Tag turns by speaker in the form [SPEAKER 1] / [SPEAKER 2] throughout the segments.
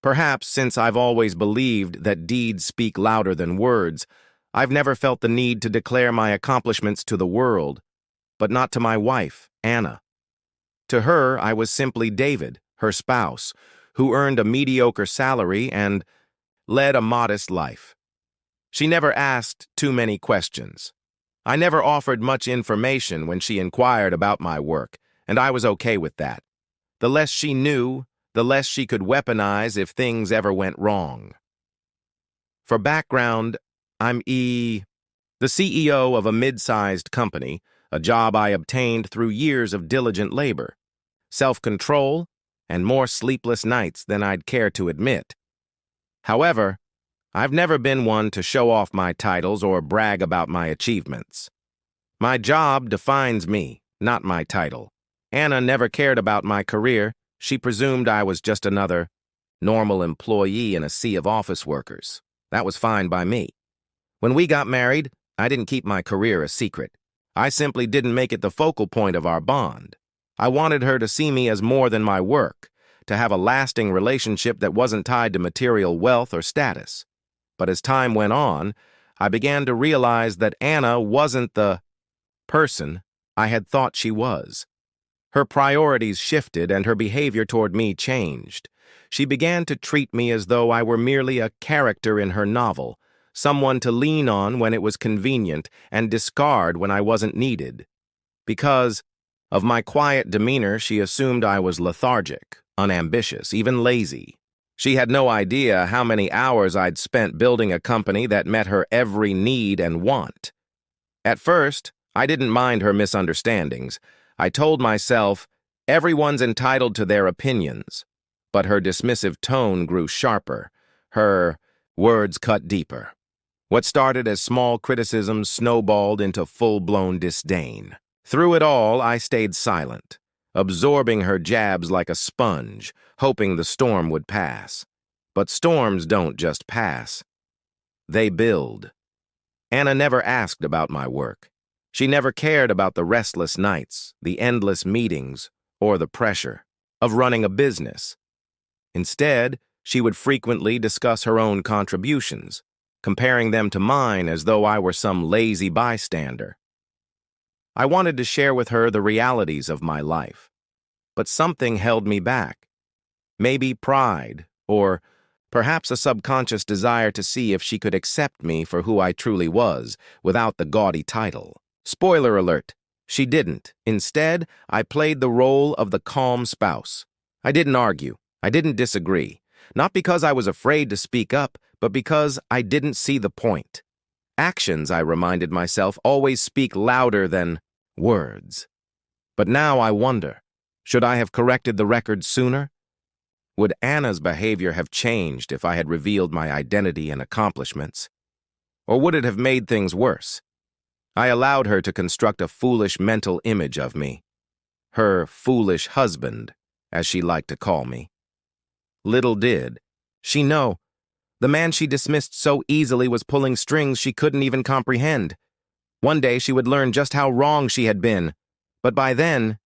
[SPEAKER 1] Perhaps since I've always believed that deeds speak louder than words, I've never felt the need to declare my accomplishments to the world, but not to my wife, Anna. To her, I was simply David, her spouse, who earned a mediocre salary and led a modest life. She never asked too many questions. I never offered much information when she inquired about my work, and I was okay with that. The less she knew, the less she could weaponize if things ever went wrong. For background, the CEO of a mid-sized company, a job I obtained through years of diligent labor, self-control, and more sleepless nights than I'd care to admit. However, I've never been one to show off my titles or brag about my achievements. My job defines me, not my title. Anna never cared about my career. She presumed I was just another normal employee in a sea of office workers. That was fine by me. When we got married, I didn't keep my career a secret. I simply didn't make it the focal point of our bond. I wanted her to see me as more than my work, to have a lasting relationship that wasn't tied to material wealth or status. But as time went on, I began to realize that Anna wasn't the person I had thought she was. Her priorities shifted and her behavior toward me changed. She began to treat me as though I were merely a character in her novel, someone to lean on when it was convenient and discard when I wasn't needed. Because of my quiet demeanor, she assumed I was lethargic, unambitious, even lazy. She had no idea how many hours I'd spent building a company that met her every need and want. At first, I didn't mind her misunderstandings. I told myself, everyone's entitled to their opinions. But her dismissive tone grew sharper. Her words cut deeper. What started as small criticisms snowballed into full-blown disdain. Through it all, I stayed silent, absorbing her jabs like a sponge, hoping the storm would pass. But storms don't just pass. They build. Anna never asked about my work. She never cared about the restless nights, the endless meetings, or the pressure of running a business. Instead, she would frequently discuss her own contributions, comparing them to mine as though I were some lazy bystander. I wanted to share with her the realities of my life, but something held me back. Maybe pride, or perhaps a subconscious desire to see if she could accept me for who I truly was, without the gaudy title. Spoiler alert, she didn't. Instead, I played the role of the calm spouse. I didn't argue. I didn't disagree. Not because I was afraid to speak up, but because I didn't see the point. Actions, I reminded myself, always speak louder than words. But now I wonder, should I have corrected the record sooner? Would Anna's behavior have changed if I had revealed my identity and accomplishments? Or would it have made things worse? I allowed her to construct a foolish mental image of me. Her foolish husband, as she liked to call me. Little did she know, the man she dismissed so easily was pulling strings she couldn't even comprehend. One day she would learn just how wrong she had been, but by then,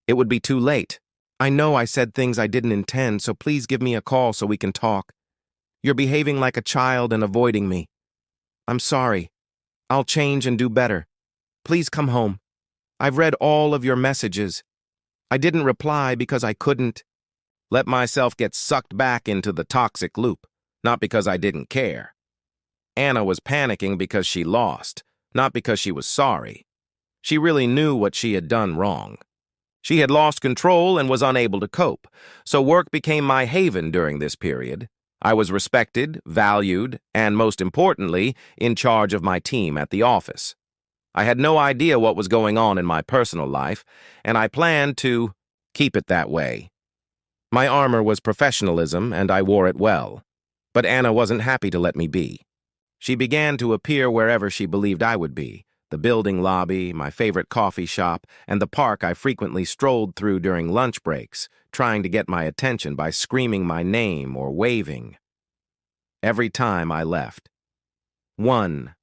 [SPEAKER 1] it would be too late. I know I said things I didn't intend, so please give me a call so we can talk. You're behaving like a child and avoiding me. I'm sorry. I'll change and do better. Please come home. I've read all of your messages. I didn't reply because I couldn't let myself get sucked back into the toxic loop, not because I didn't care. Anna was panicking because she lost, not because she was sorry. She really knew what she had done wrong. She had lost control and was unable to cope, so work became my haven during this period. I was respected, valued, and most importantly, in charge of my team at the office. I had no idea what was going on in my personal life, and I planned to keep it that way. My armor was professionalism, and I wore it well. But Anna wasn't happy to let me be. She began to appear wherever she believed I would be, the building lobby, my favorite coffee shop, and the park I frequently strolled through during lunch breaks, trying to get my attention by screaming my name or waving. Every time I left. One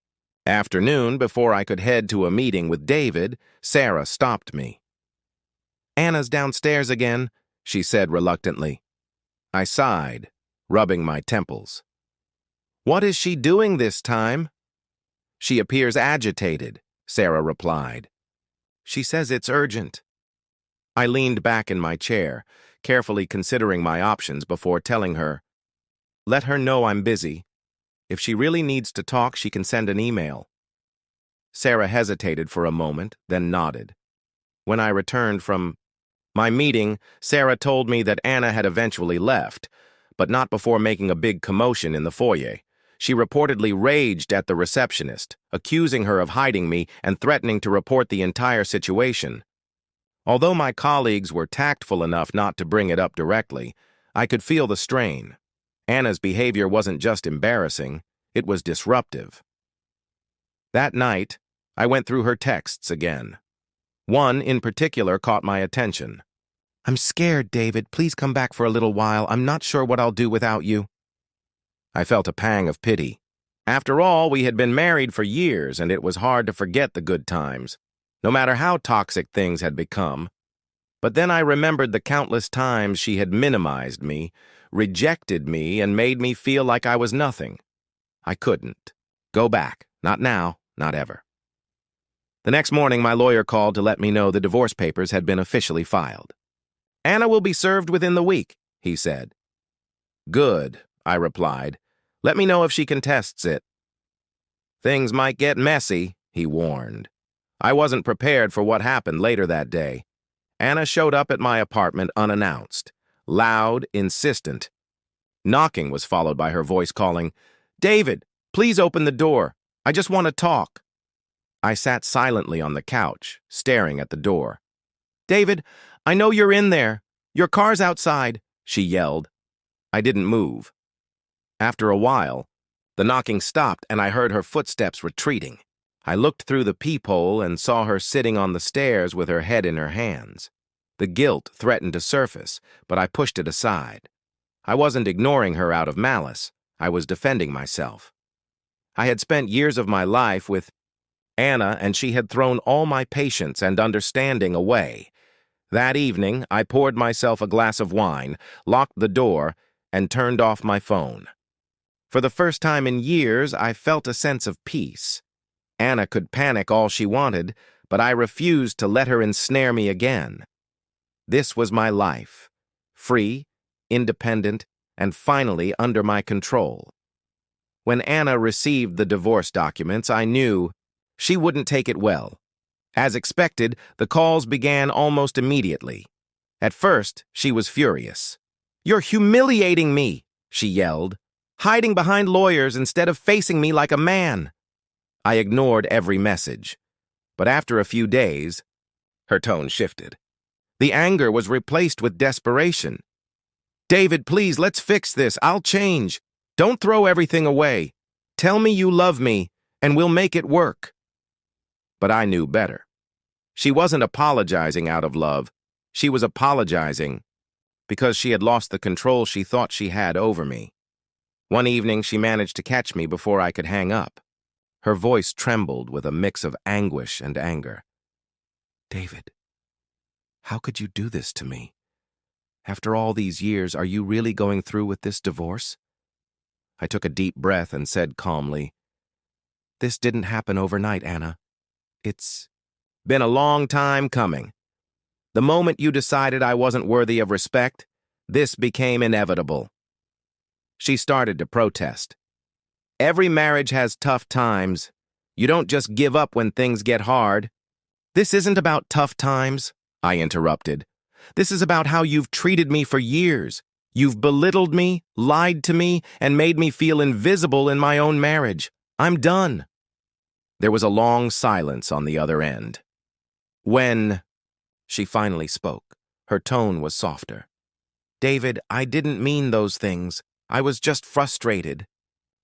[SPEAKER 1] afternoon, before I could head to a meeting with David, Sarah stopped me. "Anna's downstairs again," she said reluctantly. I sighed. rubbing my temples. "What is she doing this time?" "She appears agitated," Sarah replied. "She says it's urgent." I leaned back in my chair, carefully considering my options before telling her, "Let her know I'm busy. If she really needs to talk, she can send an email." Sarah hesitated for a moment, then nodded. When I returned from my meeting, Sarah told me that Anna had eventually left, but not before making a big commotion in the foyer. She reportedly raged at the receptionist, accusing her of hiding me and threatening to report the entire situation. Although my colleagues were tactful enough not to bring it up directly, I could feel the strain. Anna's behavior wasn't just embarrassing, it was disruptive. That night, I went through her texts again. One in particular caught my attention. "I'm scared, David. Please come back for a little while. I'm not sure what I'll do without you." I felt a pang of pity. After all, we had been married for years, and it was hard to forget the good times, no matter how toxic things had become. But then I remembered the countless times she had minimized me, rejected me, and made me feel like I was nothing. I couldn't go back. Not now, not ever. The next morning, my lawyer called to let me know the divorce papers had been officially filed. "Anna will be served within the week," he said. "Good," I replied. "Let me know if she contests it." "Things might get messy," he warned. I wasn't prepared for what happened later that day. Anna showed up at my apartment unannounced, loud, insistent. Knocking was followed by her voice calling, "David, please open the door. I just want to talk." I sat silently on the couch, staring at the door. "David, I know you're in there. Your car's outside," she yelled. I didn't move. After a while, the knocking stopped and I heard her footsteps retreating. I looked through the peephole and saw her sitting on the stairs with her head in her hands. The guilt threatened to surface, but I pushed it aside. I wasn't ignoring her out of malice. I was defending myself. I had spent years of my life with Anna, and she had thrown all my patience and understanding away. That evening, I poured myself a glass of wine, locked the door, and turned off my phone. For the first time in years, I felt a sense of peace. Anna could panic all she wanted, but I refused to let her ensnare me again. This was my life, free, independent, and finally under my control. When Anna received the divorce documents, I knew she wouldn't take it well. As expected, the calls began almost immediately. At first, she was furious. "You're humiliating me," she yelled, "hiding behind lawyers instead of facing me like a man." I ignored every message, but after a few days, her tone shifted. The anger was replaced with desperation. "David, please, let's fix this. I'll change. Don't throw everything away. Tell me you love me, and we'll make it work." But I knew better. She wasn't apologizing out of love. She was apologizing because she had lost the control she thought she had over me. One evening, she managed to catch me before I could hang up. Her voice trembled with a mix of anguish and anger. "David, how could you do this to me? After all these years, are you really going through with this divorce?" I took a deep breath and said calmly, "This didn't happen overnight, Anna. It's been a long time coming. The moment you decided I wasn't worthy of respect, this became inevitable." She started to protest. "Every marriage has tough times. You don't just give up when things get hard." "This isn't about tough times," I interrupted. "This is about how you've treated me for years. You've belittled me, lied to me, and made me feel invisible in my own marriage. I'm done." There was a long silence on the other end. "When," she finally spoke. Her tone was softer. "David, I didn't mean those things. I was just frustrated,"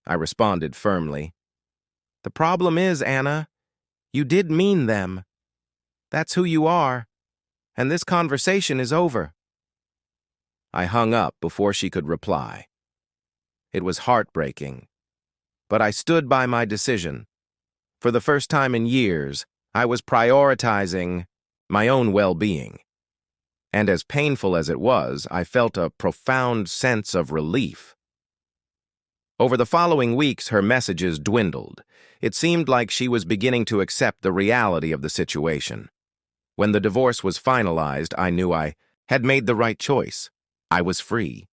[SPEAKER 1] I responded firmly. "The problem is, Anna, you did mean them. That's who you are, and this conversation is over." I hung up before she could reply. It was heartbreaking, but I stood by my decision. For the first time in years, I was prioritizing my own well-being. And as painful as it was, I felt a profound sense of relief. Over the following weeks, her messages dwindled. It seemed like she was beginning to accept the reality of the situation. When the divorce was finalized, I knew I had made the right choice. I was free.